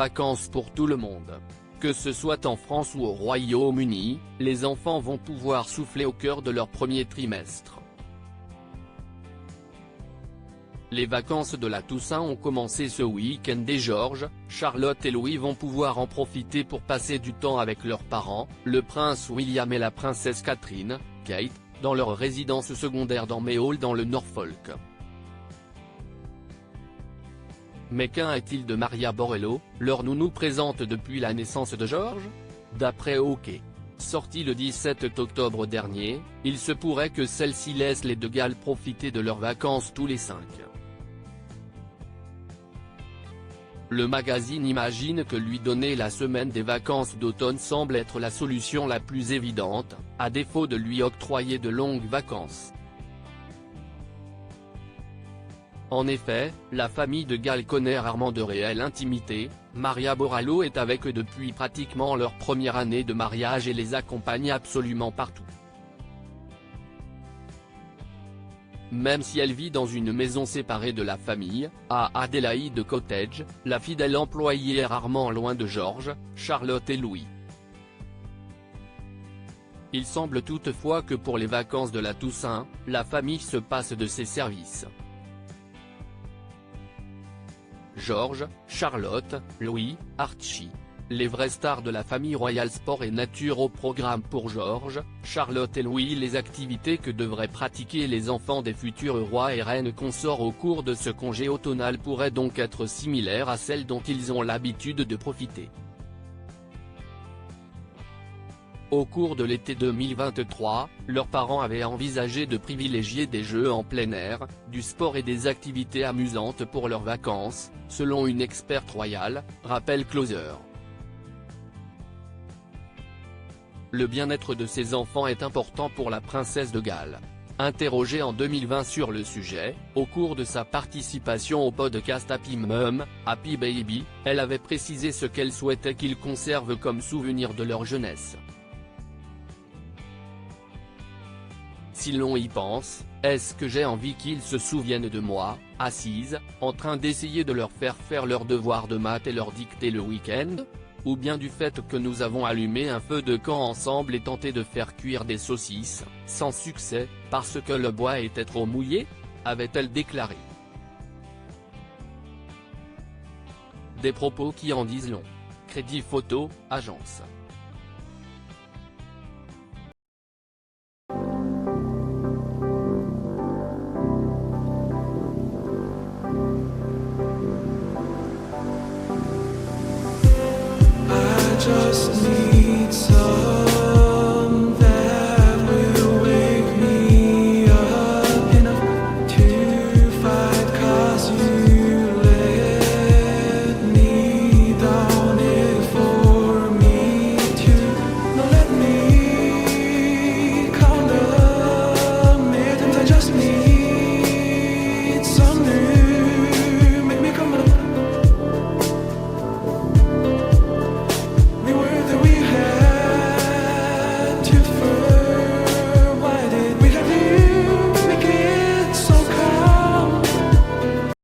vacances pour tout le monde. Que ce soit en France ou au Royaume-Uni, les enfants vont pouvoir souffler au cœur de leur premier trimestre. Les vacances de la Toussaint ont commencé ce week-end et George, Charlotte et Louis vont pouvoir en profiter pour passer du temps avec leurs parents, le prince William et la princesse Catherine, Kate, dans leur résidence secondaire dans Mayhall dans le Norfolk. Mais qu'en est-il de Maria Borrello, leur nounou présente depuis la naissance de George? D'après OK. Sorti le 17 octobre dernier, il se pourrait que celle-ci laisse les deux Galles profiter de leurs vacances tous les 5. Le magazine imagine que lui donner la semaine des vacances d'automne semble être la solution la plus évidente, à défaut de lui octroyer de longues vacances. En effet, la famille de Galles connaît rarement de réelle intimité. Maria Borrello est avec eux depuis pratiquement leur première année de mariage et les accompagne absolument partout. Même si elle vit dans une maison séparée de la famille, à Adelaide Cottage, la fidèle employée est rarement loin de George, Charlotte et Louis. Il semble toutefois que pour les vacances de la Toussaint, la famille se passe de ses services. George, Charlotte, Louis, Archie. Les vraies stars de la famille royale sport et nature au programme pour George, Charlotte et Louis. Les activités que devraient pratiquer les enfants des futurs rois et reines consorts au cours de ce congé automnal pourraient donc être similaires à celles dont ils ont l'habitude de profiter. Au cours de l'été 2023, leurs parents avaient envisagé de privilégier des jeux en plein air, du sport et des activités amusantes pour leurs vacances, selon une experte royale, rappelle Closer. Le bien-être de ses enfants est important pour la princesse de Galles. Interrogée en 2020 sur le sujet, au cours de sa participation au podcast Happy Mum, Happy Baby, elle avait précisé ce qu'elle souhaitait qu'ils conservent comme souvenir de leur jeunesse. Si l'on y pense, est-ce que j'ai envie qu'ils se souviennent de moi, assise, en train d'essayer de leur faire leurs devoirs de maths et leur dicter le week-end? Ou bien du fait que nous avons allumé un feu de camp ensemble et tenté de faire cuire des saucisses, sans succès, parce que le bois était trop mouillé? Avait-elle déclaré. Des propos qui en disent long. Crédit Photo, agence. Just need